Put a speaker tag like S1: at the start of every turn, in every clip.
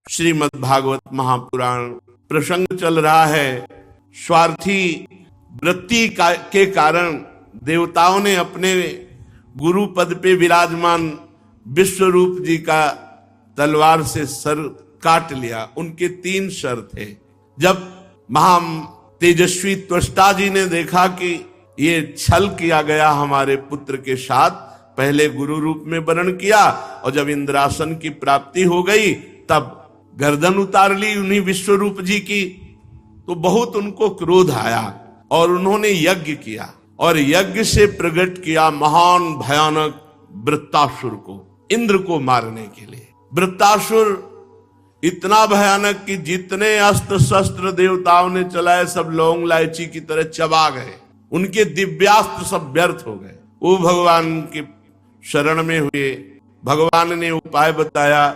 S1: श्रीमद् भागवत महापुराण प्रसंग चल रहा है। स्वार्थी वृत्ति के कारण देवताओं ने अपने गुरु पद पे विराजमान विश्वरूप जी का तलवार से सर काट लिया। उनके 3 सर थे। जब महा तेजस्वी त्वष्टा जी ने देखा कि ये छल किया गया हमारे पुत्र के साथ, पहले गुरु रूप में वर्ण किया और जब इंद्रासन की प्राप्ति हो गई तब गर्दन उतार ली उन्हीं विश्वरूप जी की, तो बहुत उनको क्रोध आया और उन्होंने यज्ञ किया और यज्ञ से प्रकट किया महान भयानक वृत्तासुर को, इंद्र को मारने के लिए। वृत्तासुर इतना भयानक कि जितने अस्त्र शस्त्र देवताओं ने चलाए सब लौंग इलायची की तरह चबा गए। उनके दिव्यास्त्र सब व्यर्थ हो गए। वो भगवान के शरण में हुए। भगवान ने उपाय बताया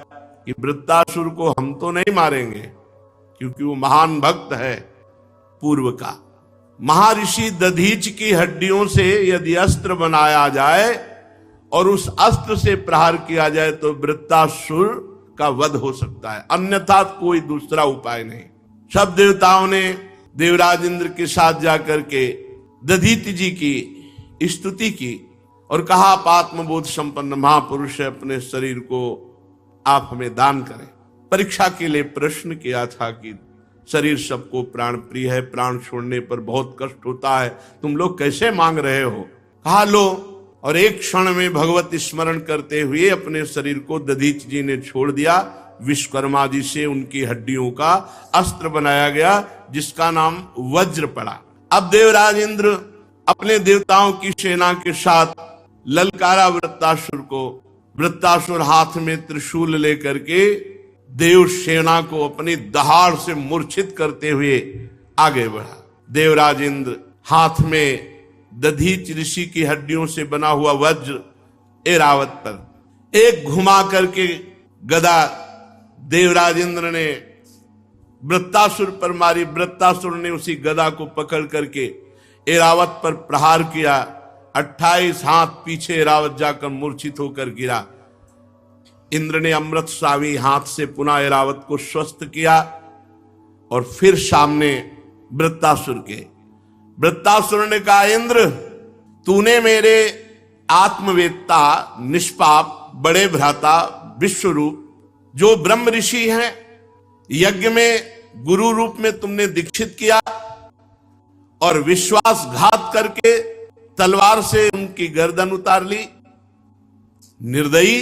S1: कि वृत्तासुर को हम तो नहीं मारेंगे क्योंकि वो महान भक्त है पूर्व का। महर्षि दधीच की हड्डियों से यदि अस्त्र बनाया जाए और उस अस्त्र से प्रहार किया जाए तो वृत्तासुर का वध हो सकता है, अन्यथा कोई दूसरा उपाय नहीं। सब देवताओं ने देवराज इंद्र के साथ जाकर के दधीच जी की स्तुति की और कहा, आप आत्मबोध संपन्न महापुरुष है, अपने शरीर को आप हमें दान करें। परीक्षा के लिए प्रश्न किया था कि शरीर सबको प्राण प्रिय है, प्राण छोड़ने पर बहुत कष्ट होता है, तुम लोग कैसे मांग रहे हो? कहा लो, और एक क्षण में भगवत स्मरण करते हुए अपने शरीर को दधीच जी ने छोड़ दिया। विश्वकर्मा जी से उनकी हड्डियों का अस्त्र बनाया गया जिसका नाम वज्र पड़ा। अब देवराज इंद्र अपने देवताओं की सेना के साथ ललकारा वृत्तासुर को। वृत्तासुर हाथ में त्रिशूल लेकर के देव सेना को अपनी दहाड़ से मूर्छित करते हुए आगे बढ़ा। देवराज इंद्र हाथ में दधीच ऋषि की हड्डियों से बना हुआ वज्र ऐरावत पर एक घुमा करके गदा देवराज इंद्र ने वृत्तासुर पर मारी। वृत्तासुर ने उसी गदा को पकड़ करके ऐरावत पर प्रहार किया। 28 हाथ पीछे ऐरावत जाकर मूर्छित होकर गिरा। इंद्र ने अमृत सावी हाथ से पुनः ऐरावत को स्वस्थ किया और फिर सामने वृत्तासुर के। वृत्तासुर ने कहा, इंद्र तूने मेरे आत्मवेत्ता निष्पाप बड़े भ्राता विश्वरूप जो ब्रह्म ऋषि हैं यज्ञ में गुरु रूप में तुमने दीक्षित किया और विश्वासघात करके तलवार से उनकी गर्दन उतार ली। निर्दयी,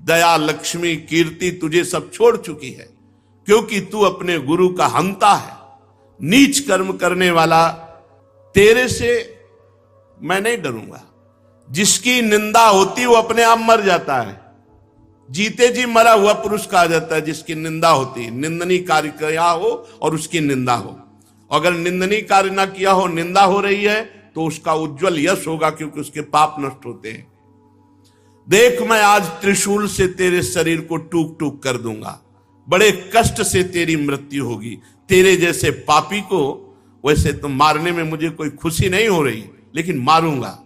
S1: दया, लक्ष्मी, कीर्ति तुझे सब छोड़ चुकी है क्योंकि तू अपने गुरु का हंता है, नीच कर्म करने वाला। तेरे से मैं नहीं डरूंगा। जिसकी निंदा होती वो अपने आप मर जाता है। जीते जी मरा हुआ पुरुष कहा जाता है जिसकी निंदा होती, निंदनीय कार्य किया हो और उसकी निंदा हो। अगर निंदनीय कार्य ना किया हो, निंदा हो रही है तो उसका उज्जवल यश होगा क्योंकि उसके पाप नष्ट होते हैं। देख, मैं आज त्रिशूल से तेरे शरीर को टूक टूक कर दूंगा, बड़े कष्ट से तेरी मृत्यु होगी। तेरे जैसे पापी को वैसे तो मारने में मुझे कोई खुशी नहीं हो रही, लेकिन मारूंगा।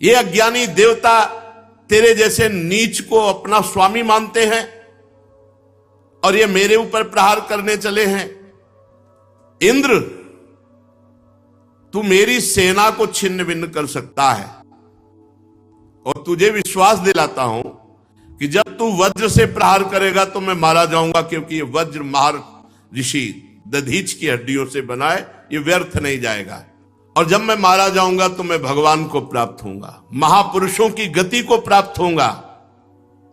S1: ये अज्ञानी देवता तेरे जैसे नीच को अपना स्वामी मानते हैं और ये मेरे ऊपर प्रहार करने चले हैं। इंद्र, तू मेरी सेना को छिन्न भिन्न कर सकता है और तुझे विश्वास दिलाता हूं कि जब तू वज्र से प्रहार करेगा तो मैं मारा जाऊंगा क्योंकि ये वज्र महर्षि दधीच की हड्डियों से बनाए, ये व्यर्थ नहीं जाएगा। और जब मैं मारा जाऊंगा तो मैं भगवान को प्राप्त होऊंगा, महापुरुषों की गति को प्राप्त होऊंगा।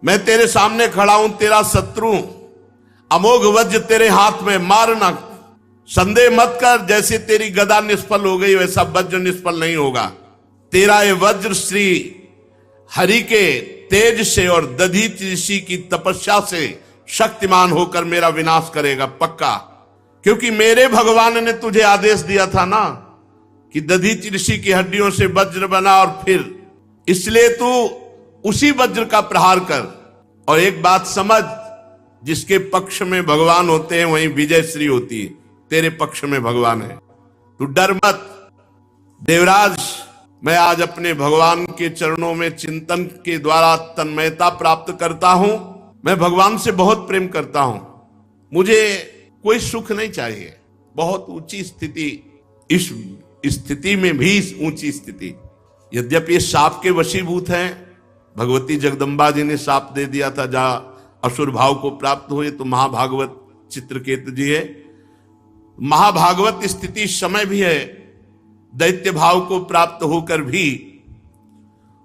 S1: मैं तेरे सामने खड़ा हूं, तेरा शत्रु, अमोघ वज्र तेरे हाथ में, मारना। संदेह मत कर, जैसे तेरी गदा निष्फल हो गई वैसा वज्र निष्फल नहीं होगा। तेरा ये वज्र श्री हरि के तेज से और दधीच ऋषि की तपस्या से शक्तिमान होकर मेरा विनाश करेगा पक्का। क्योंकि मेरे भगवान ने तुझे आदेश दिया था ना कि दधीच ऋषि की हड्डियों से वज्र बना, और फिर इसलिए तू उसी वज्र का प्रहार कर। और एक बात समझ, जिसके पक्ष में भगवान होते हैं वहीं विजय श्री होती है। तेरे पक्ष में भगवान है, तू डर मत। देवराज, मैं आज अपने भगवान के चरणों में चिंतन के द्वारा तन्मयता प्राप्त करता हूं मैं भगवान से बहुत प्रेम करता हूं, मुझे कोई सुख नहीं चाहिए। बहुत ऊंची स्थिति, इस स्थिति में भी इस ऊंची स्थिति, यद्यपि ये शाप के वशीभूत हैं। भगवती जगदम्बा जी ने शाप दे दिया था, जा असुर भाव को प्राप्त हुए, तो महाभागवत चित्रकेतु जी है। महाभागवत स्थिति समय भी है, दैत्य भाव को प्राप्त होकर भी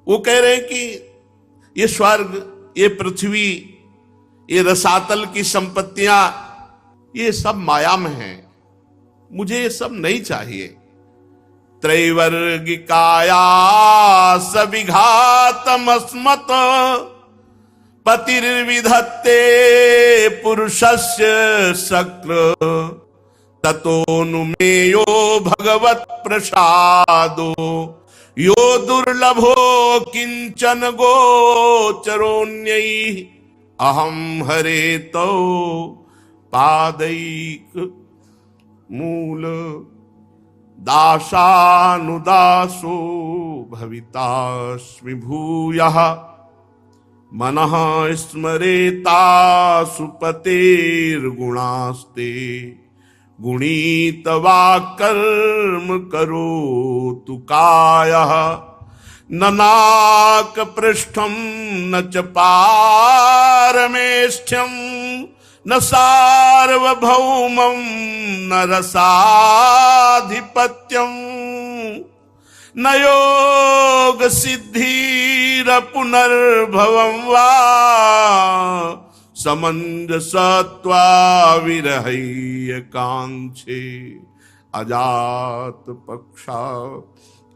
S1: वो कह रहे हैं कि ये स्वर्ग, ये पृथ्वी, ये रसातल की संपत्तियां, ये सब माया में है, मुझे ये सब नहीं चाहिए। त्रैवर्गिकाया सविघातमस्मत् पतिर्विधत्ते पुरुषस्य शक्र ततोनुमेयो भगवत प्रसादो यो दुर्लभो किंचन गोचरोन्यै अहम हरे तो पादैक मूल दासानुदासो भवितास्मि भूयः मनः स्मरेतासु पतेर्गुणास्ते गुणीतवा कर्म करोतु कायः न नाकपृष्ठं न च पारमेष्ठ्यं न सार्वभौमं न रसाधिपत्यं न योग सिद्धिरपुनर्भवं वा समंजसत्वा विरहय्य कांक्षे अजात पक्षा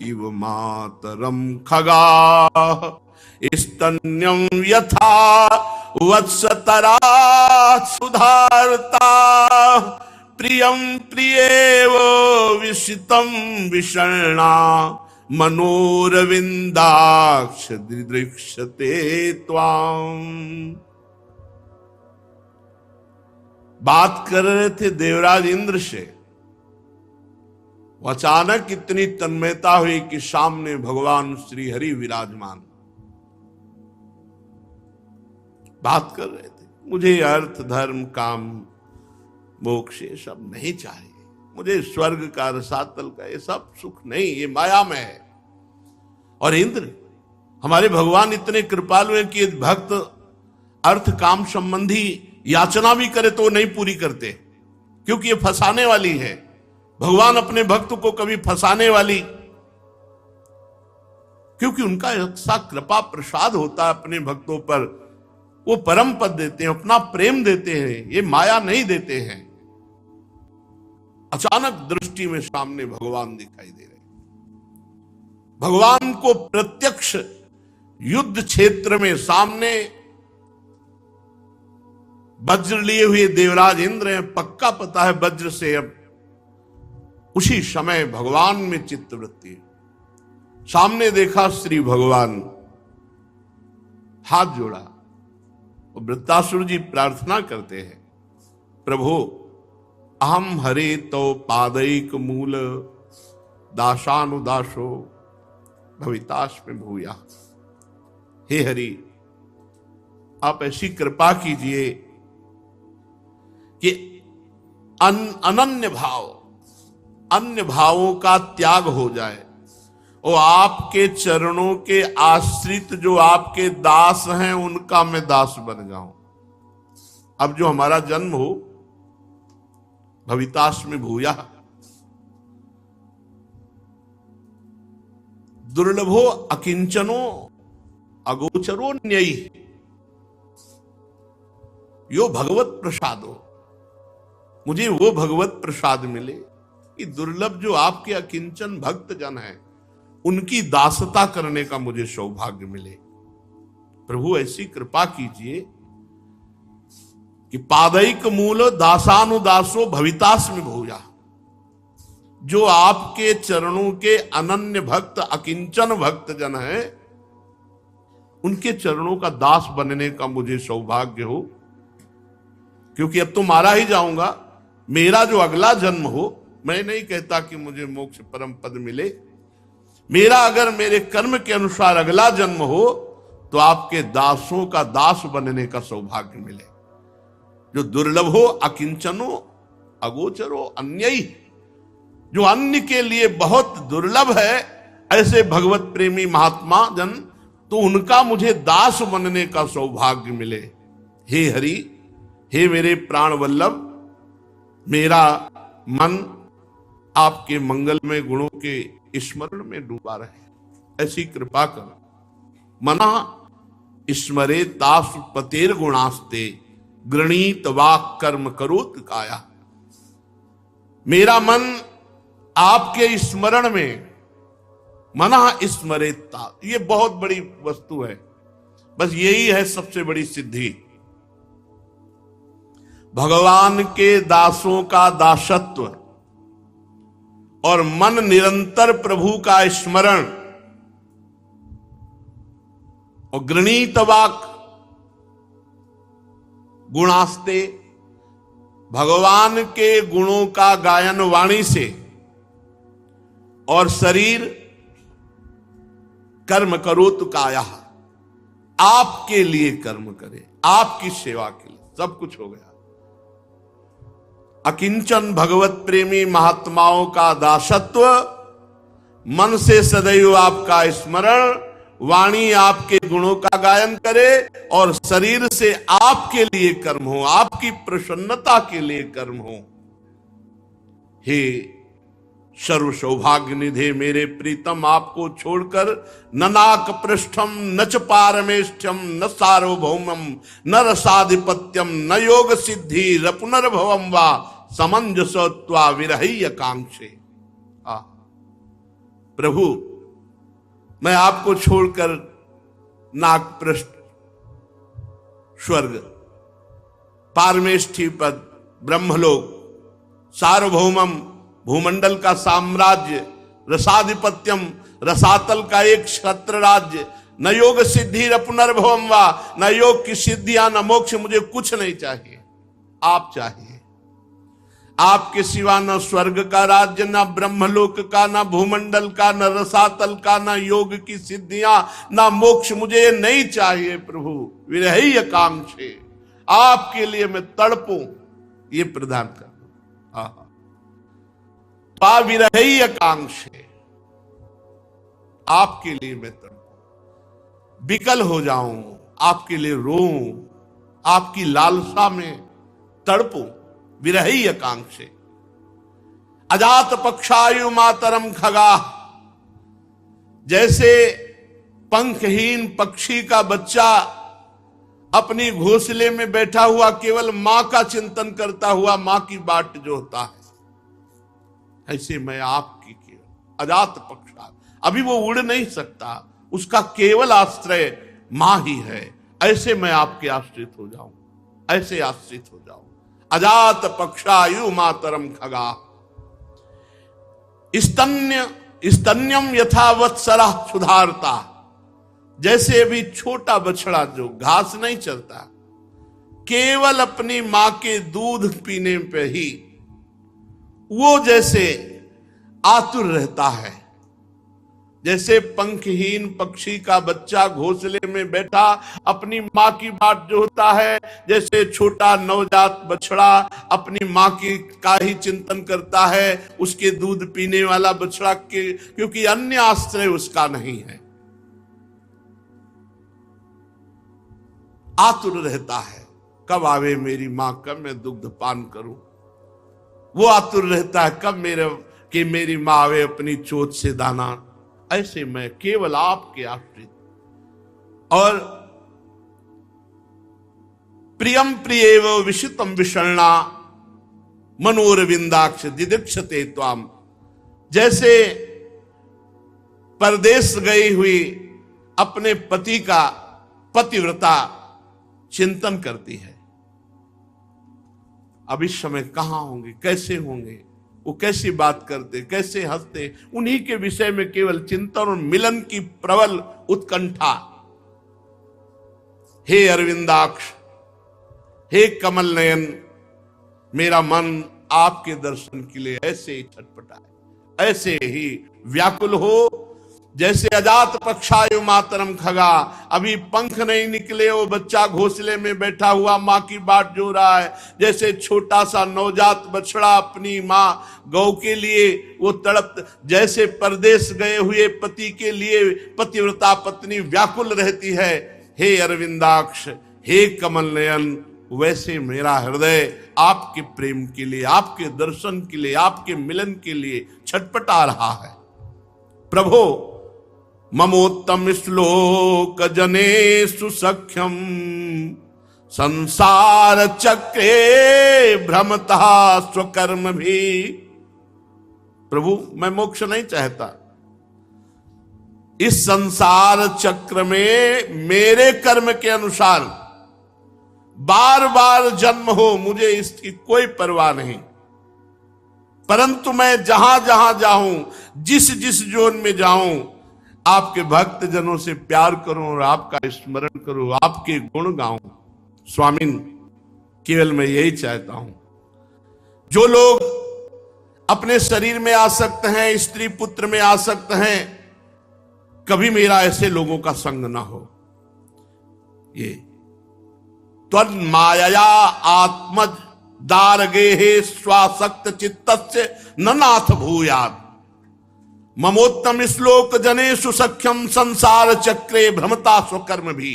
S1: इव मातरम खगा स्तन्यं यथा वत्सतरा सुधारता प्रियं प्रियेव विशितं विषण्णा मनोरविंदाक्ष दृदृक्षते त्वाम्। बात कर रहे थे देवराज इंद्र से, अचानक इतनी तन्मयता हुई कि सामने भगवान श्री हरि विराजमान। बात कर रहे थे, मुझे अर्थ धर्म काम मोक्ष ये सब नहीं चाहिए, मुझे स्वर्ग का रसातल का ये सब सुख नहीं, ये माया में है। और इंद्र, हमारे भगवान इतने कृपालु हैं कि भक्त अर्थ काम संबंधी याचना भी करे तो नहीं पूरी करते, क्योंकि ये फंसाने वाली है। भगवान अपने भक्त को कभी फंसाने वाली, क्योंकि उनका ऐसा कृपा प्रसाद होता है अपने भक्तों पर, वो परम पद देते हैं, अपना प्रेम देते हैं, ये माया नहीं देते हैं। अचानक दृष्टि में सामने भगवान दिखाई दे रहे। भगवान को प्रत्यक्ष युद्ध क्षेत्र में सामने वज्र लिए हुए देवराज इंद्र हैं, पक्का पता है वज्र से। अब उसी समय भगवान में चित्तवृत्ति, सामने देखा श्री भगवान, हाथ जोड़ा और वृत्तासुर जी प्रार्थना करते हैं, प्रभु अहम हरे तो पादैक मूल दासानुदासो भवितास्मि भूया। हे हरि, आप ऐसी कृपा कीजिए कि अनन्य भाव, अन्य भावों का त्याग हो जाए और आपके चरणों के आश्रित जो आपके दास हैं उनका मैं दास बन जाऊं। अब जो हमारा जन्म हो, भवितास्मि भूया, दुर्लभो अकिंचनो अगोचरो न्ययी यो भगवत प्रसादो, मुझे वो भगवत प्रसाद मिले कि दुर्लभ जो आपके अकिंचन भक्त जन हैं उनकी दासता करने का मुझे सौभाग्य मिले। प्रभु ऐसी कृपा कीजिए कि पादैक मूल दासानुदासो भवितास्मि भूया, जो आपके चरणों के अनन्य भक्त अकिंचन भक्त जन हैं उनके चरणों का दास बनने का मुझे सौभाग्य हो। क्योंकि अब तो मारा ही जाऊंगा, मेरा जो अगला जन्म हो, मैं नहीं कहता कि मुझे मोक्ष परम पद मिले, मेरा अगर मेरे कर्म के अनुसार अगला जन्म हो तो आपके दासों का दास बनने का सौभाग्य मिले। जो दुर्लभ हो, अकिंचनो अगोचरो अन्यई, जो अन्य के लिए बहुत दुर्लभ है, ऐसे भगवत प्रेमी महात्मा जन, तो उनका मुझे दास बनने का सौभाग्य मिले। हे हरि, हे मेरे प्राण वल्लभ, मेरा मन आपके मंगलमय गुणों के स्मरण में डूबा रहे, ऐसी कृपा करो। मना स्मरे तास पतेर गुणास्ते, गृणीत वाक कर्म करोत काया। मेरा मन आपके स्मरण में, मना स्मरेता, ये बहुत बड़ी वस्तु है। बस यही है सबसे बड़ी सिद्धि। भगवान के दासों का दासत्व और मन निरंतर प्रभु का स्मरण और गृणीत वाक गुणास्ते, भगवान के गुणों का गायन वाणी से, और शरीर कर्म करो तो काया, आपके लिए कर्म करे, आपकी सेवा के लिए, सब कुछ हो गया। अकिंचन भगवत प्रेमी महात्माओं का दासत्व, मन से सदैव आपका स्मरण, वाणी आपके गुणों का गायन करे, और शरीर से आपके लिए कर्म हो, आपकी प्रसन्नता के लिए कर्म हो। हे सर्व सौभाग्य निधे मेरे प्रीतम, आपको छोड़कर न नाक पृष्ठम न च पारमेष्ठ्यम न सार्वभौमम न रसाधिपत्यम न योग सिद्धि र पुनर्भवम वा समंजसत्वा विरह्य कांक्षे। प्रभु, मैं आपको छोड़कर नाक पृष्ठ, स्वर्ग, पारमेष्ठी पद, ब्रह्मलोक, सार्वभौमम भूमंडल का साम्राज्य, रसाधिपत्यम रसातल का एक क्षत्र राज्य, न योग सिद्धि र पुनर्भवम वा, न योग की सिद्धियां न मोक्ष, मुझे कुछ नहीं चाहिए, आप चाहिए। आपके सिवा न स्वर्ग का राज्य, न ब्रह्मलोक का, न भूमंडल का, न रसातल का, न योग की सिद्धियां, न मोक्ष, मुझे ये नहीं चाहिए प्रभु। विरह्य कांक्षे, आपके लिए मैं तड़पूं, ये प्रदान कर दो। विरह्य कांक्षे, आपके लिए मैं तड़पूं, विकल हो जाऊं, आपके लिए रोऊं, आपकी लालसा में तड़पूं। विरह्य कांक्षे। अजात पक्षायु मातरम खगा, जैसे पंखहीन पक्षी का बच्चा अपनी घोंसले में बैठा हुआ केवल मां का चिंतन करता हुआ मां की बाट जोहता है, ऐसे मैं आपकी केवल अजात पक्षा, अभी वो उड़ नहीं सकता, उसका केवल आश्रय मां ही है, ऐसे मैं आपके आश्रित हो जाऊं, ऐसे आश्रित हो जाऊं। अजात पक्षायु मातरम खगा, स्तन्यम यथावत्सरा सुधारता, जैसे अभी छोटा बछड़ा जो घास नहीं चलता, केवल अपनी मां के दूध पीने पे ही वो जैसे आतुर रहता है, जैसे पंखहीन पक्षी का बच्चा घोंसले में बैठा अपनी मां की बाट जोहता है, जैसे छोटा नवजात बछड़ा अपनी मां की का ही चिंतन करता है, उसके दूध पीने वाला बछड़ा के, क्योंकि अन्य आश्रय उसका नहीं है, आतुर रहता है, कब आवे मेरी मां, कब मैं दुग्ध पान करूं। वो आतुर रहता है कब मेरी मां आवे अपनी चोट से दाना। ऐसे मैं केवल आपके आश्रित, और प्रियम प्रियेव विशितम विषण्णा मनोरविंदाक्ष दिदीक्षते त्वाम, जैसे परदेश गई हुई अपने पति का पतिव्रता चिंतन करती है, अब इस समय कहां होंगे, कैसे होंगे, वो कैसी बात करते, कैसे हंसते, उन्हीं के विषय में केवल चिंतन और मिलन की प्रबल उत्कंठा। हे अरविंदाक्ष, हे कमल नयन, मेरा मन आपके दर्शन के लिए ऐसे ही छटपटा है, ऐसे ही व्याकुल हो जैसे अजात पक्षायु मातरम खगा, अभी पंख नहीं निकले वो बच्चा घोंसले में बैठा हुआ माँ की बाट जो रहा है, जैसे छोटा सा नवजात बछड़ा अपनी माँ गौ के लिए वो तड़प, जैसे परदेश गए हुए पति के लिए पतिव्रता पत्नी व्याकुल रहती है, हे अरविंदाक्ष, हे कमल नयन, वैसे मेरा हृदय आपके प्रेम के लिए, आपके दर्शन के लिए, आपके मिलन के लिए छटपटा रहा है। प्रभो ममोत्तम श्लोक जनेषु सख्यम संसार चक्रे भ्रमतः स्वकर्म भी। प्रभु मैं मोक्ष नहीं चाहता, इस संसार चक्र में मेरे कर्म के अनुसार बार बार जन्म हो, मुझे इसकी कोई परवाह नहीं, परंतु मैं जहां जहां जाऊं, जिस जिस जोन में जाऊं, आपके भक्त जनों से प्यार करूं और आपका स्मरण करूं, आपके गुण गाऊं। स्वामिन केवल मैं यही चाहता हूं। जो लोग अपने शरीर में आसक्त हैं, स्त्री पुत्र में आसक्त हैं, कभी मेरा ऐसे लोगों का संग ना हो। ये त्वन्मायया आत्मज दारगेहे स्वासक्त चित्तस्य न नाथ भूयात्, ममोत्तम श्लोक जनेषु सख्यम संसार चक्रे भ्रमता स्वकर्म भी।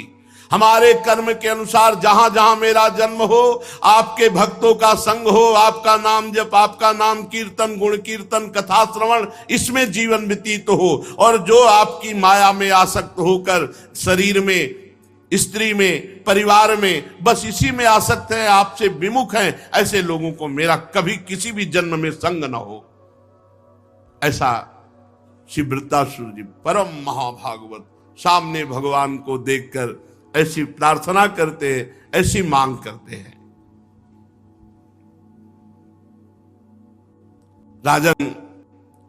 S1: हमारे कर्म के अनुसार जहां जहां मेरा जन्म हो, आपके भक्तों का संग हो, आपका नाम जप, आपका नाम कीर्तन, गुण कीर्तन, कथा श्रवण, इसमें जीवन व्यतीत हो। और जो आपकी माया में आसक्त होकर शरीर में, स्त्री में, परिवार में, बस इसी में आसक्त हैं, आपसे विमुख हैं, ऐसे लोगों को मेरा कभी किसी भी जन्म में संग न हो। ऐसा श्री वृत्तासुर जी परम महाभागवत सामने भगवान को देखकर ऐसी प्रार्थना करते हैं, ऐसी मांग करते हैं। राजन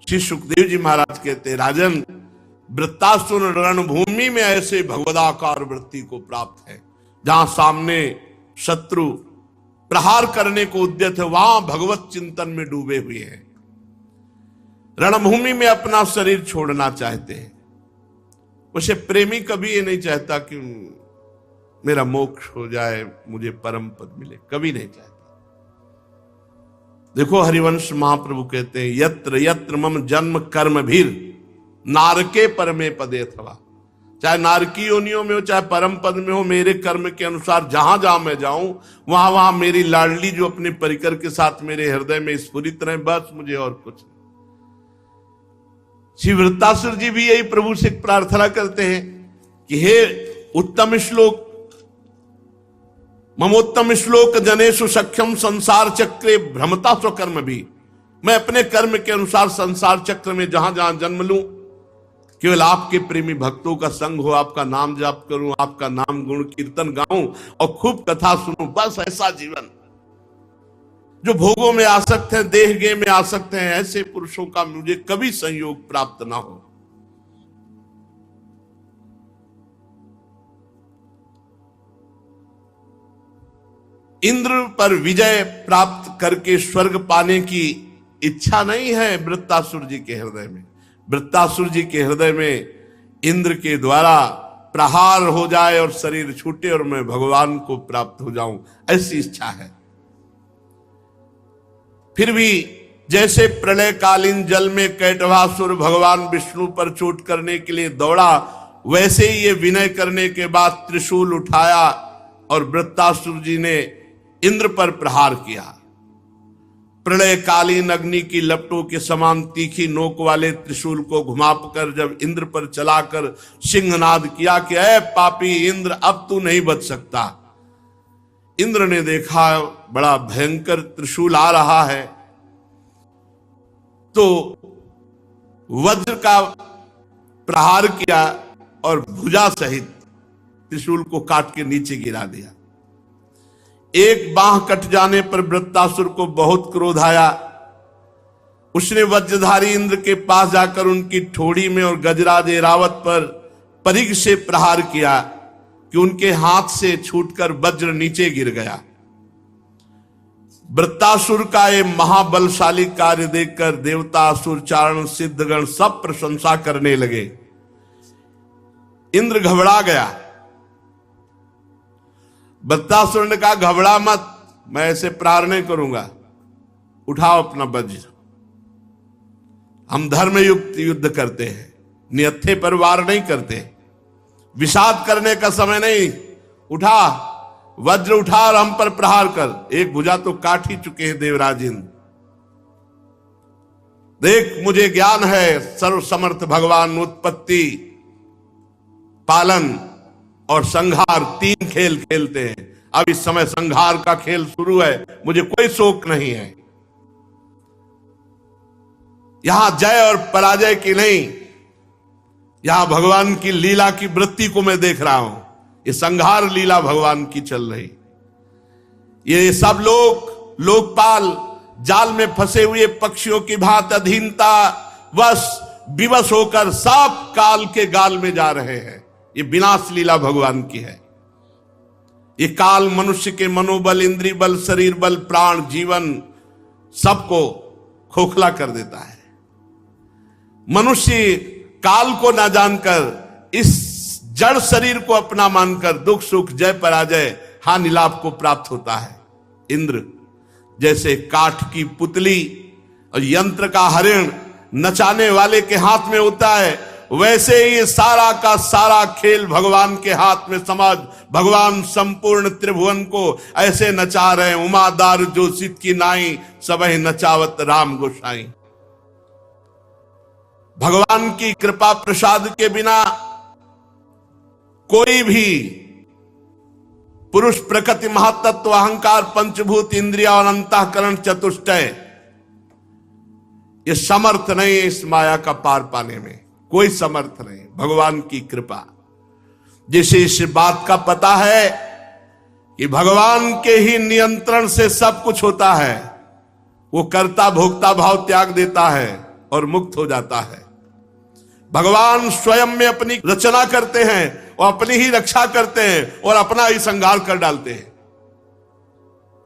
S1: श्री सुखदेव जी महाराज कहते हैं, राजन वृत्तासुर रणभूमि में ऐसे भगवदाकार वृत्ति को प्राप्त है, जहां सामने शत्रु प्रहार करने को उद्यत है, वहां भगवत चिंतन में डूबे हुए हैं, रणभूमि में अपना शरीर छोड़ना चाहते हैं। उसे प्रेमी कभी ये नहीं चाहता कि मेरा मोक्ष हो जाए, मुझे परम पद मिले, कभी नहीं चाहता। देखो हरिवंश महाप्रभु कहते हैं, यत्र यत्र मम जन्म कर्म भीर नारके परमे पदे अथवा, चाहे नारकी योनियों में हो चाहे परम पद में हो, मेरे कर्म के अनुसार जहां जहां मैं जाऊं, वहां वहां मेरी लाडली जो अपने परिकर के साथ मेरे हृदय में स्फुरित रहे, बस मुझे और कुछ नहीं। श्री वृत्तासुर जी भी यही प्रभु से प्रार्थना करते हैं कि हे उत्तम श्लोक, ममोत्तम श्लोक जनेषु सख्यम संसार चक्रे भ्रमता स्वकर्म भी। मैं अपने कर्म के अनुसार संसार चक्र में जहां जहां जन्म लूं, केवल आपके प्रेमी भक्तों का संग हो, आपका नाम जाप करूं, आपका नाम गुण कीर्तन गाऊं और खूब कथा सुनूं, बस ऐसा जीवन। जो भोगों में आसक्त हैं, देह गेह में आसक्त हैं, ऐसे पुरुषों का मुझे कभी संयोग प्राप्त ना हो। इंद्र पर विजय प्राप्त करके स्वर्ग पाने की इच्छा नहीं है वृत्तासुर जी के हृदय में। वृत्तासुर जी के हृदय में इंद्र के द्वारा प्रहार हो जाए और शरीर छूटे और मैं भगवान को प्राप्त हो जाऊं, ऐसी इच्छा है। फिर भी जैसे प्रलयकालीन जल में कैटभासुर भगवान विष्णु पर चोट करने के लिए दौड़ा, वैसे ही ये विनय करने के बाद त्रिशूल उठाया और वृत्तासुर जी ने इंद्र पर प्रहार किया। प्रलयकालीन अग्नि की लपटों के समान तीखी नोक वाले त्रिशूल को घुमाकर जब इंद्र पर चलाकर सिंहनाद किया कि ऐ पापी इंद्र, अब तू नहीं बच सकता। इंद्र ने देखा बड़ा भयंकर त्रिशूल आ रहा है, तो वज्र का प्रहार किया और भुजा सहित त्रिशूल को काट के नीचे गिरा दिया। एक बांह कट जाने पर वृत्तासुर को बहुत क्रोध आया। उसने वज्रधारी इंद्र के पास जाकर उनकी ठोड़ी में और गजराज एरावत पर परिघ से प्रहार किया कि उनके हाथ से छूटकर वज्र नीचे गिर गया। वृत्तासुर का ये महाबलशाली कार्य देखकर देवता, असुर, चारण, सिद्धगण सब प्रशंसा करने लगे। इंद्र घबरा गया। वृत्तासुर ने कहा घबरा मत, मैं ऐसे प्रहार नहीं करूंगा, उठाओ अपना वज्र, हम धर्म युक्त युद्ध करते हैं, निहत्थे पर वार नहीं करते, विषाद करने का समय नहीं, उठा वज्र उठा और हम पर प्रहार कर। एक भुजा तो काट ही चुके हैं देवराज इंद्र। देख मुझे ज्ञान है, सर्व समर्थ भगवान उत्पत्ति, पालन और संहार तीन खेल खेलते हैं। अब इस समय संहार का खेल शुरू है, मुझे कोई शोक नहीं है। यहां जय और पराजय की नहीं, यहां भगवान की लीला की वृत्ति को मैं देख रहा हूं। ये संहार लीला भगवान की चल रही। ये सब लोग लोकपाल जाल में फंसे हुए पक्षियों की भांति अधीनता वश विवश होकर सब काल के गाल में जा रहे हैं। ये विनाश लीला भगवान की है। ये काल मनुष्य के मनोबल, इंद्रिय बल, शरीर बल, प्राण, जीवन सबको खोखला कर देता है। मनुष्य काल को ना जानकर इस जड़ शरीर को अपना मानकर दुख सुख जय पराजय हानि लाभ को प्राप्त होता है। इंद्र जैसे काठ की पुतली और यंत्र का हरिण नचाने वाले के हाथ में होता है, वैसे ही सारा का सारा खेल भगवान के हाथ में समझ। भगवान संपूर्ण त्रिभुवन को ऐसे नचा रहे हैं, उमादार जो सिद्ध की नाई, सबह नचावत राम गोसाई। भगवान की कृपा प्रसाद के बिना कोई भी पुरुष प्रकृति महातत्व अहंकार पंचभूत इंद्रिया और अंतःकरण चतुष्टय ये समर्थ नहीं है इस माया का पार पाने में, कोई समर्थ नहीं। भगवान की कृपा। जिसे इस बात का पता है कि भगवान के ही नियंत्रण से सब कुछ होता है, वो कर्ता भोक्ता भाव त्याग देता है और मुक्त हो जाता है। भगवान स्वयं में अपनी रचना करते हैं और अपनी ही रक्षा करते हैं और अपना ही संहार कर डालते हैं।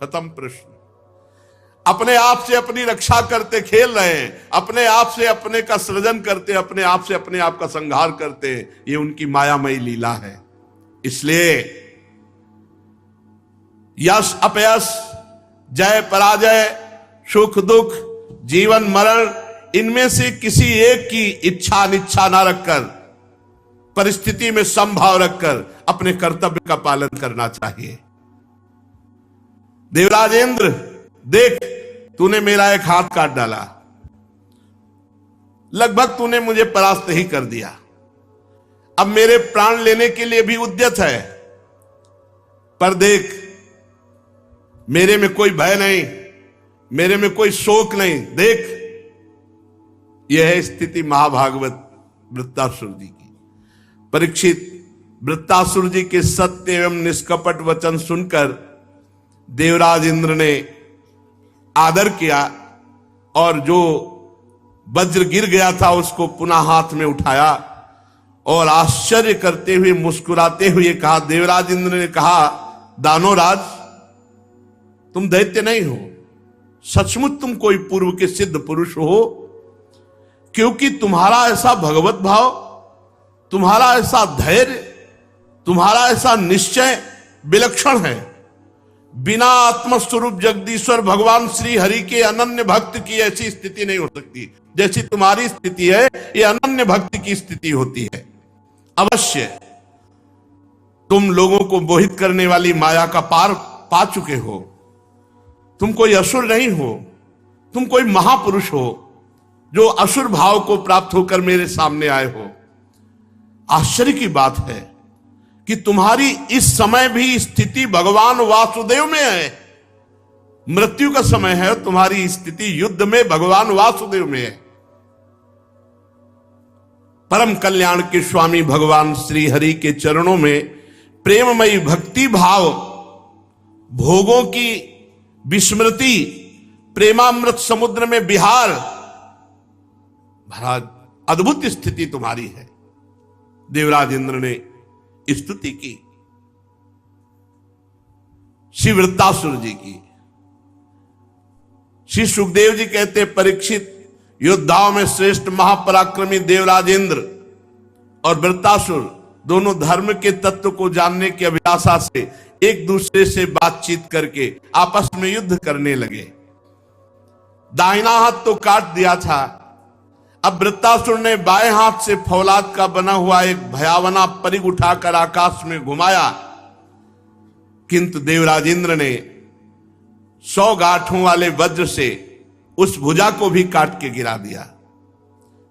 S1: खत्म प्रश्न। अपने आप से अपनी रक्षा करते खेल रहे हैं, अपने आप से अपने का सृजन करते, अपने आप से अपने आप का संहार करते हैं। ये उनकी मायामयी लीला है। इसलिए यश अपयश, जय पराजय, सुख दुख, जीवन मरण, इनमें से किसी एक की इच्छा अनिच्छा ना रखकर, परिस्थिति में समभाव रखकर अपने कर्तव्य का पालन करना चाहिए। देवराज इंद्र देख, तूने मेरा एक हाथ काट डाला, लगभग तूने मुझे परास्त ही कर दिया। अब मेरे प्राण लेने के लिए भी उद्यत है, पर देख मेरे में कोई भय नहीं, मेरे में कोई शोक नहीं। देख यह है स्थिति महाभागवत वृत्तासुर जी की। परीक्षित वृत्तासुर जी के सत्य एवं निष्कपट वचन सुनकर देवराज इंद्र ने आदर किया और जो वज्र गिर गया था उसको पुनः हाथ में उठाया और आश्चर्य करते हुए मुस्कुराते हुए कहा, देवराज इंद्र ने कहा, दानोराज तुम दैत्य नहीं हो, सचमुच तुम कोई पूर्व के सिद्ध पुरुष हो, क्योंकि तुम्हारा ऐसा भगवत भाव, तुम्हारा ऐसा धैर्य, तुम्हारा ऐसा निश्चय विलक्षण है। बिना आत्मस्वरूप जगदीश्वर भगवान श्री हरि के अनन्य भक्त की ऐसी स्थिति नहीं हो सकती। जैसी तुम्हारी स्थिति है, ये अनन्य भक्त की स्थिति होती है। अवश्य तुम लोगों को मोहित करने वाली माया का पार पा चुके हो। तुम कोई असुर नहीं हो, तुम कोई महापुरुष हो जो असुर भाव को प्राप्त होकर मेरे सामने आए हो। आश्चर्य की बात है कि तुम्हारी इस समय भी स्थिति भगवान वासुदेव में है। मृत्यु का समय है, तुम्हारी स्थिति युद्ध में भगवान वासुदेव में है। परम कल्याण के स्वामी भगवान श्री हरि के चरणों में प्रेममयी भक्ति भाव, भोगों की विस्मृति, प्रेमामृत समुद्र में विहार, महाराज अद्भुत स्थिति तुम्हारी है। देवराज इंद्र ने स्तुति की श्री वृत्तासुर जी की। श्री सुखदेव जी कहते, परीक्षित योद्धाओं में श्रेष्ठ महापराक्रमी देवराज इंद्र और वृत्तासुर दोनों धर्म के तत्व को जानने की अभिलाषा से एक दूसरे से बातचीत करके आपस में युद्ध करने लगे। दाहिना हाथ तो काट दिया था, अब वृत्तासुर ने बाएं हाथ से फौलाद का बना हुआ एक भयावना परिघ उठाकर आकाश में घुमाया, किंतु देवराज इंद्र ने 100 गांठों वाले वज्र से उस भुजा को भी काट के गिरा दिया।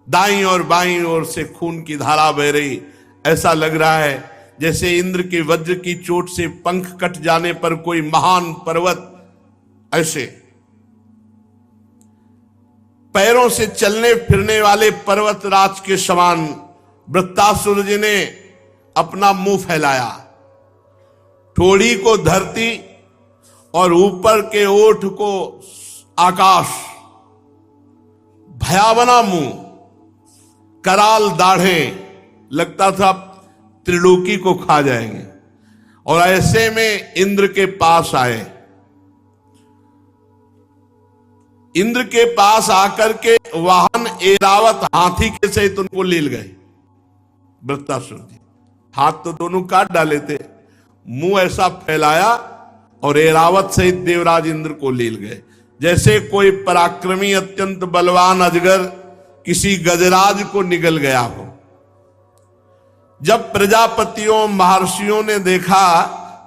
S1: दाईं और बाईं ओर से खून की धारा बह रही, ऐसा लग रहा है जैसे इंद्र के वज्र की चोट से पंख कट जाने पर कोई महान पर्वत ऐसे पैरों से चलने फिरने वाले पर्वतराज के समान वृत्तासुर जी ने अपना मुंह फैलाया, ठोड़ी को धरती और ऊपर के ओठ को आकाश, भयावना मुंह, कराल दाढ़ें, लगता था त्रिलोकी को खा जाएंगे। और ऐसे में इंद्र के पास आए। इंद्र के पास आकर के वाहन ऐरावत हाथी के सहित उनको लील गए। वृत्तासुर जी हाथ तो दोनों काट डाले थे, मुंह ऐसा फैलाया और ऐरावत सहित देवराज इंद्र को लील गए, जैसे कोई पराक्रमी अत्यंत बलवान अजगर किसी गजराज को निगल गया हो। जब प्रजापतियों महर्षियों ने देखा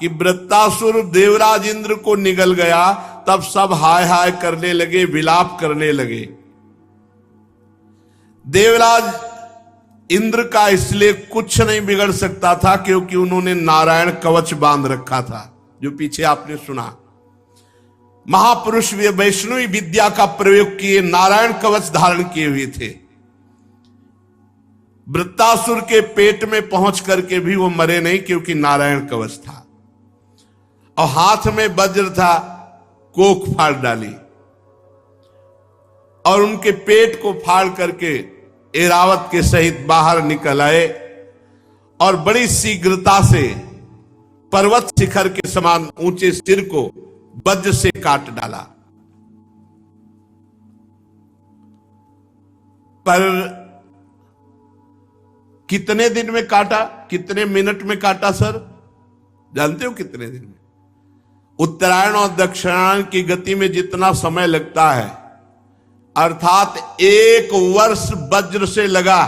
S1: कि वृत्तासुर देवराज इंद्र को निगल गया, तब सब हाय हाय करने लगे, विलाप करने लगे। देवराज इंद्र का इसलिए कुछ नहीं बिगड़ सकता था क्योंकि उन्होंने नारायण कवच बांध रखा था, जो पीछे आपने सुना। महापुरुष वे वैष्णवी विद्या का प्रयोग किए, नारायण कवच धारण किए हुए थे। वृत्तासुर के पेट में पहुंच करके भी वो मरे नहीं क्योंकि नारायण कवच था, और हाथ में वज्र था, कोख फाड़ डाली और उनके पेट को फाड़ करके ऐरावत के सहित बाहर निकल आए और बड़ी शीघ्रता से पर्वत शिखर के समान ऊंचे सिर को वज्र से काट डाला। पर कितने दिन में काटा, कितने मिनट में काटा सर? जानते हो कितने दिन में? उत्तरायण और दक्षिणायन की गति में जितना समय लगता है, अर्थात 1 वर्ष वज्र से लगा,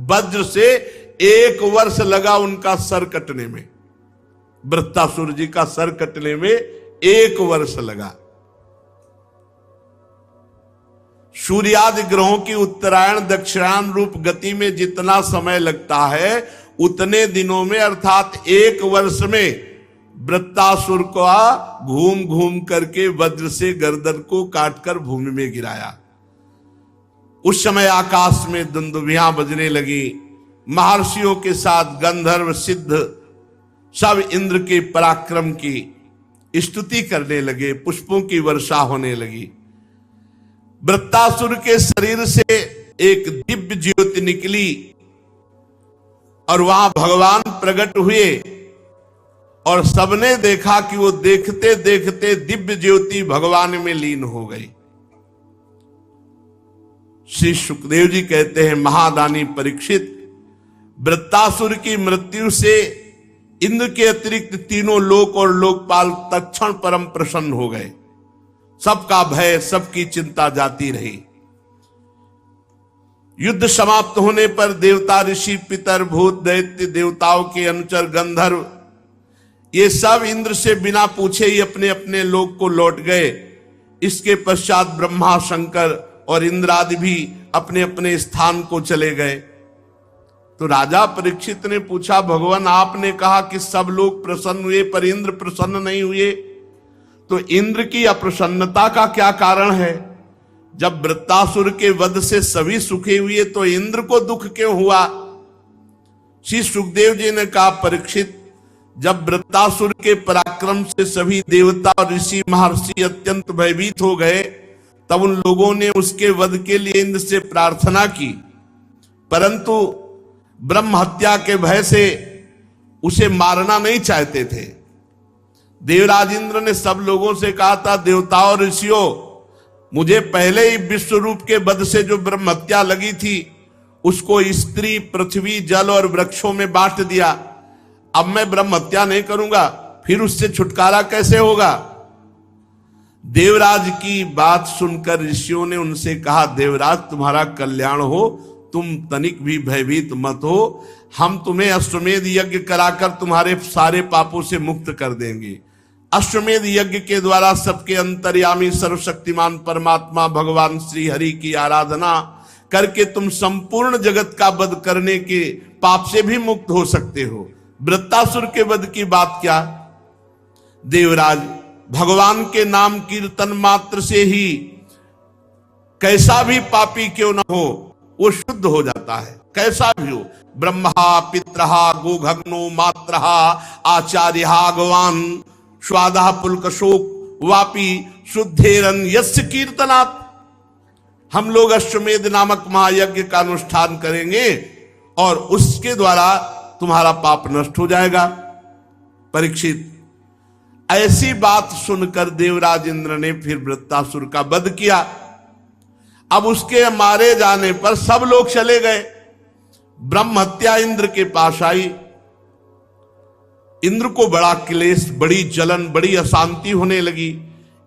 S1: वज्र से 1 वर्ष लगा उनका सर कटने में। वृत्तासुर जी का सर कटने में 1 वर्ष लगा। सूर्यादि ग्रहों की उत्तरायण दक्षिणायन रूप गति में जितना समय लगता है, उतने दिनों में अर्थात 1 वर्ष में वृत्तासुर को घूम घूम करके वज्र से गर्दन को काटकर भूमि में गिराया। उस समय आकाश में दुंदुभियां बजने लगी। महर्षियों के साथ गंधर्व सिद्ध सब इंद्र के पराक्रम की स्तुति करने लगे, पुष्पों की वर्षा होने लगी। वृत्तासुर के शरीर से एक दिव्य ज्योति निकली और वहां भगवान प्रकट हुए और सबने देखा कि वो देखते देखते दिव्य ज्योति भगवान में लीन हो गई। श्री सुखदेव जी कहते हैं, महादानी परीक्षित, वृत्तासुर की मृत्यु से इंद्र के अतिरिक्त तीनों लोक और लोकपाल तत्क्षण परम प्रसन्न हो गए। सबका भय, सबकी चिंता जाती रही। युद्ध समाप्त होने पर देवता, ऋषि, पितर, भूत, दैत्य, देवताओं के अनुचर, गंधर्व, ये सब इंद्र से बिना पूछे ही अपने अपने लोक को लौट गए। इसके पश्चात ब्रह्मा, शंकर और इंद्र आदि भी अपने अपने स्थान को चले गए। तो राजा परीक्षित ने पूछा, भगवान आपने कहा कि सब लोग प्रसन्न हुए पर इंद्र प्रसन्न नहीं हुए, तो इंद्र की अप्रसन्नता का क्या कारण है? जब वृत्तासुर के वध से सभी सुखी हुए तो इंद्र को दुख क्यों हुआ? श्री सुखदेव जी ने कहा, परीक्षित, जब वृत्तासुर के पराक्रम से सभी देवता और ऋषि महर्षि अत्यंत भयभीत हो गए, तब उन लोगों ने उसके वध के लिए इंद्र से प्रार्थना की, परंतु ब्रह्म हत्या के भय से उसे मारना नहीं चाहते थे। देवराज इंद्र ने सब लोगों से कहा था, देवताओं और ऋषियों, मुझे पहले ही विश्व रूप के वध से जो ब्रह्म हत्या लगी थी उसको स्त्री, पृथ्वी, जल और वृक्षों में बांट दिया। अब मैं ब्रह्म हत्या नहीं करूंगा, फिर उससे छुटकारा कैसे होगा? देवराज की बात सुनकर ऋषियों ने उनसे कहा, देवराज तुम्हारा कल्याण हो, तुम तनिक भी भयभीत मत हो, हम तुम्हें अश्वमेध यज्ञ कराकर तुम्हारे सारे पापों से मुक्त कर देंगे। अश्वमेध यज्ञ के द्वारा सबके अंतर्यामी सर्वशक्तिमान परमात्मा भगवान श्री हरि की आराधना करके तुम संपूर्ण जगत का वध करने के पाप से भी मुक्त हो सकते हो। वृत्तासुर के वध की बात क्या? देवराज, भगवान के नाम कीर्तन मात्र से ही कैसा भी पापी क्यों न हो वो शुद्ध हो जाता है, कैसा भी हो। ब्रह्मा पित्रहा गोघग्नो मात्रहा आचार्यहा भगवान स्वादा पुलकशोक वापी शुद्धेरन यस्य कीर्तनात्। हम लोग अश्वमेध नामक महायज्ञ का अनुष्ठान करेंगे और उसके द्वारा तुम्हारा पाप नष्ट हो जाएगा। परीक्षित, ऐसी बात सुनकर देवराज इंद्र ने फिर वृत्तासुर का वध किया। अब उसके मारे जाने पर सब लोग चले गए। ब्रह्म हत्या इंद्र के पास आई। इंद्र को बड़ा क्लेश, बड़ी जलन, बड़ी अशांति होने लगी।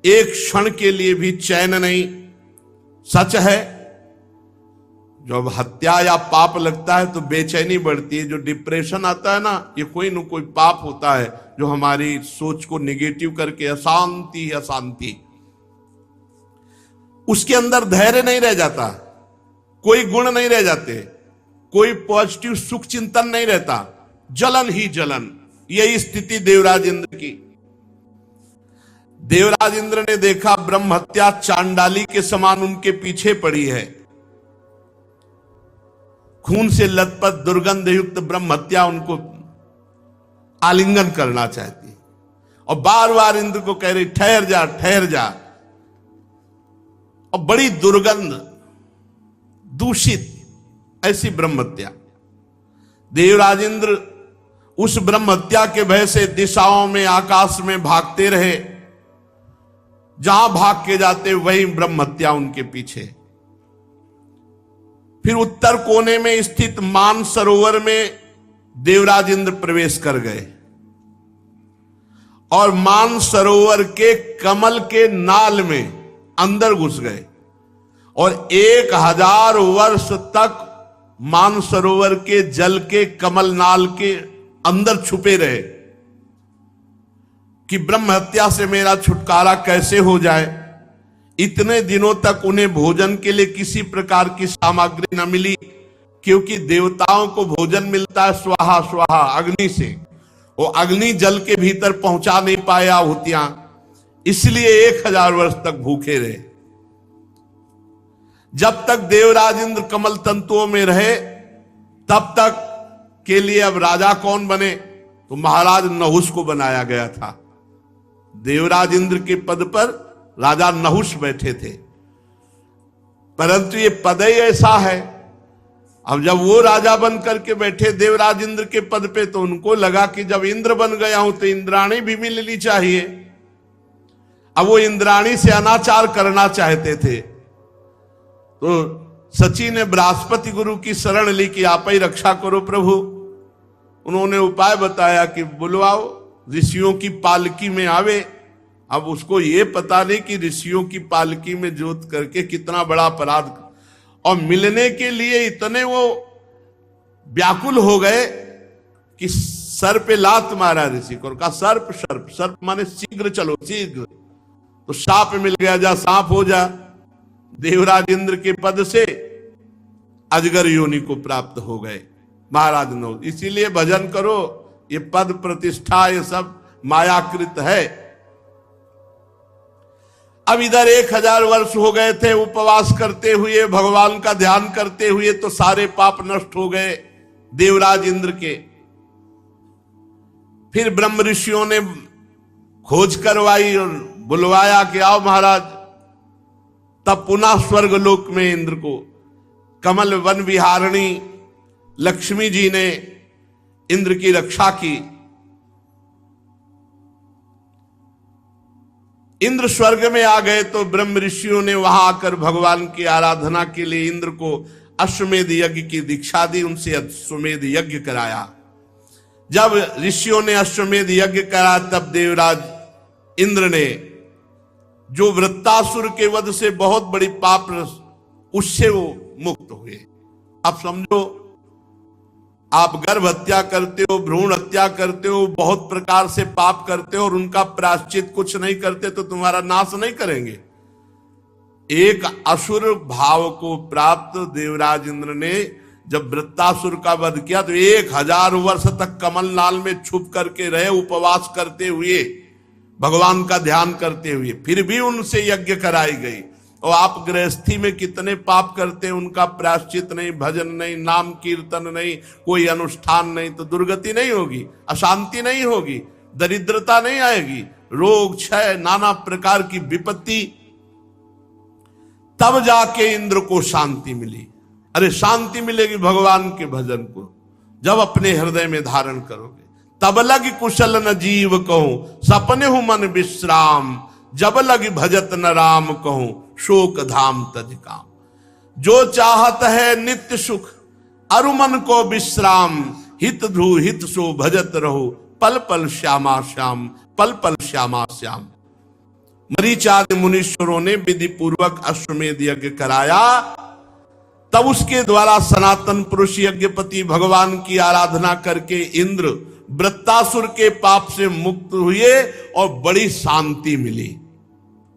S1: एक क्षण के लिए भी चैन नहीं। सच है, जब हत्या या पाप लगता है तो बेचैनी बढ़ती है। जो डिप्रेशन आता है ना, ये कोई न कोई पाप होता है जो हमारी सोच को निगेटिव करके अशांति अशांति, उसके अंदर धैर्य नहीं रह जाता, कोई गुण नहीं रह जाते, कोई पॉजिटिव सुख चिंतन नहीं रहता, जलन ही जलन। यही स्थिति देवराज इंद्र की। देवराज इंद्र ने देखा ब्रह्म हत्या चांडाली के समान उनके पीछे पड़ी है। खून से लथपथ दुर्गंध युक्त ब्रह्म हत्या उनको आलिंगन करना चाहती है और बार बार इंद्र को कह रही, ठहर जा ठहर जा। और बड़ी दुर्गंध, दूषित ऐसी ब्रह्म हत्या। देवराज इंद्र उस ब्रह्म हत्या के भय से दिशाओं में आकाश में भागते रहे। जहां भाग के जाते वही ब्रह्म हत्या उनके पीछे। फिर उत्तर कोने में स्थित मान सरोवर में देवराज इंद्र प्रवेश कर गए और मान सरोवर के कमल के नाल में अंदर घुस गए और 1000 वर्ष तक मान सरोवर के जल के कमल नाल के अंदर छुपे रहे कि ब्रह्म हत्या से मेरा छुटकारा कैसे हो जाए। इतने दिनों तक उन्हें भोजन के लिए किसी प्रकार की सामग्री न मिली, क्योंकि देवताओं को भोजन मिलता है स्वाहा स्वाहा अग्नि से। वो अग्नि जल के भीतर पहुंचा नहीं पाया आहुतियां, इसलिए 1000 वर्ष तक भूखे रहे। जब तक देवराज इंद्र कमल तंतुओं में रहे तब तक के लिए अब राजा कौन बने? तो महाराज नहुष को बनाया गया था। देवराज इंद्र के पद पर राजा नहुष बैठे थे, परंतु ये पद ही ऐसा है। अब जब वो राजा बन करके बैठे देवराज इंद्र के पद पे, तो उनको लगा कि जब इंद्र बन गया हूं तो इंद्राणी भी मिलनी चाहिए। अब वो इंद्राणी से अनाचार करना चाहते थे, तो सची ने बृहस्पति गुरु की शरण ली कि आप ही रक्षा करो प्रभु। उन्होंने उपाय बताया कि बुलवाओ, ऋषियों की पालकी में आवे। अब उसको ये पता नहीं कि ऋषियों की पालकी में जोत करके कितना बड़ा अपराध, और मिलने के लिए इतने वो व्याकुल हो गए कि सर पे लात मारा ऋषि को, कहा सर्प सर्प सर्प माने शीघ्र चलो शीघ्र। तो साप मिल गया, जा सांप हो जा। देवराज इंद्र के पद से अजगर योनि को प्राप्त हो गए महाराज नहुष। इसीलिए भजन करो, ये पद प्रतिष्ठा ये सब मायाकृत है। अब इधर 1000 वर्ष हो गए थे उपवास करते हुए, भगवान का ध्यान करते हुए, तो सारे पाप नष्ट हो गए देवराज इंद्र के। फिर ब्रह्म ऋषियों ने खोज करवाई और बुलवाया कि आओ महाराज। तब पुनः स्वर्गलोक में इंद्र को कमल वन विहारिणी लक्ष्मी जी ने इंद्र की रक्षा की। इंद्र स्वर्ग में आ गए तो ब्रह्म ऋषियों ने वहां आकर भगवान की आराधना के लिए इंद्र को अश्वमेध यज्ञ की दीक्षा दी, उनसे अश्वमेध यज्ञ कराया। जब ऋषियों ने अश्वमेध यज्ञ करा तब देवराज इंद्र ने, जो वृत्तासुर के वध से बहुत बड़ी पाप, उससे वो मुक्त हुए। अब समझो, आप गर्भ हत्या करते हो, भ्रूण हत्या करते हो, बहुत प्रकार से पाप करते हो और उनका प्रायश्चित कुछ नहीं करते तो तुम्हारा नाश नहीं करेंगे। एक असुर भाव को प्राप्त देवराज इंद्र ने जब वृत्तासुर का वध किया तो 1000 वर्ष तक कमलनाल में छुप करके रहे, उपवास करते हुए, भगवान का ध्यान करते हुए, फिर भी उनसे यज्ञ कराई गई। और आप गृहस्थी में कितने पाप करते हैं, उनका प्रायश्चित नहीं, भजन नहीं, नाम कीर्तन नहीं, कोई अनुष्ठान नहीं, तो दुर्गति नहीं होगी, अशांति नहीं होगी, दरिद्रता नहीं आएगी, रोग क्षय नाना प्रकार की विपत्ति। तब जाके इंद्र को शांति मिली। अरे शांति मिलेगी भगवान के भजन को जब अपने हृदय में धारण करोगे। तब लग कुशल न जीव कहूं, सपने हूं मन विश्राम, जब लग भजत न राम कहूं, शोक धाम तज काम। जो चाहत है नित्य सुख, अरु मन को विश्राम, हित ध्रुव हित सो भजत रहो, पल पल श्यामा श्याम, पल पल श्यामा श्याम। मरीचादि मुनीश्वरों ने विधि पूर्वक अश्वमेध यज्ञ कराया, तब उसके द्वारा सनातन पुरुष यज्ञपति भगवान की आराधना करके इंद्र वृत्तासुर के पाप से मुक्त हुए और बड़ी शांति मिली।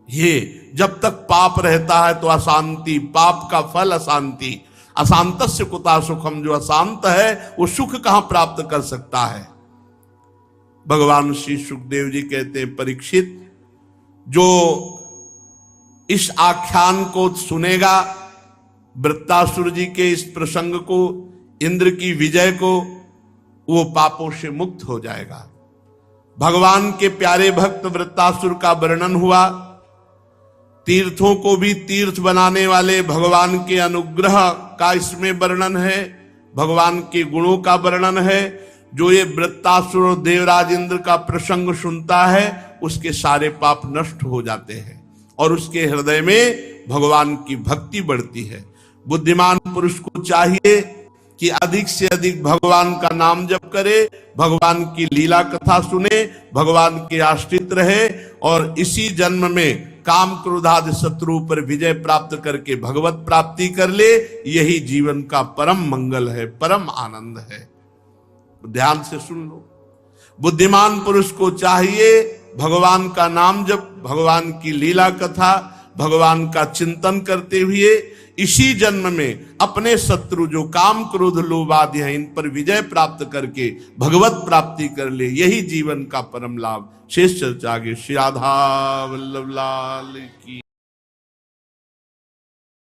S1: ये जब तक पाप रहता है तो अशांति, पाप का फल अशांति। अशांतस्य कुतः सुखम, जो अशांत है वो सुख कहां प्राप्त कर सकता है। भगवान श्री सुखदेव जी कहते हैं, परीक्षित, जो इस आख्यान को सुनेगा, वृत्तासुर जी के इस प्रसंग को, इंद्र की विजय को, वो पापों से मुक्त हो जाएगा। भगवान के प्यारे भक्त वृत्तासुर का वर्णन हुआ। तीर्थों को भी तीर्थ बनाने वाले भगवान के अनुग्रह का इसमें वर्णन है, भगवान के गुणों का वर्णन है। जो ये वृत्तासुर और देवराज इंद्र का प्रसंग सुनता है उसके सारे पाप नष्ट हो जाते हैं और उसके हृदय में भगवान की भक्ति बढ़ती है। बुद्धिमान पुरुष को चाहिए कि अधिक से अधिक भगवान का नाम जप करे, भगवान की लीला कथा सुने, भगवान के आश्रित रहे और इसी जन्म में काम क्रोध आदि शत्रु पर विजय प्राप्त करके भगवत प्राप्ति कर ले। यही जीवन का परम मंगल है, परम आनंद है। ध्यान से सुन लो। बुद्धिमान पुरुष को चाहिए भगवान का नाम जप, भगवान की लीला कथा, भगवान का चिंतन करते हुए इसी जन्म में अपने शत्रु जो काम क्रोध लोभ आदि हैं इन पर विजय प्राप्त करके भगवत प्राप्ति कर ले। यही जीवन का परम लाभ। शेष चर्चा आगे। श्री राधा वल्लभ लाल की।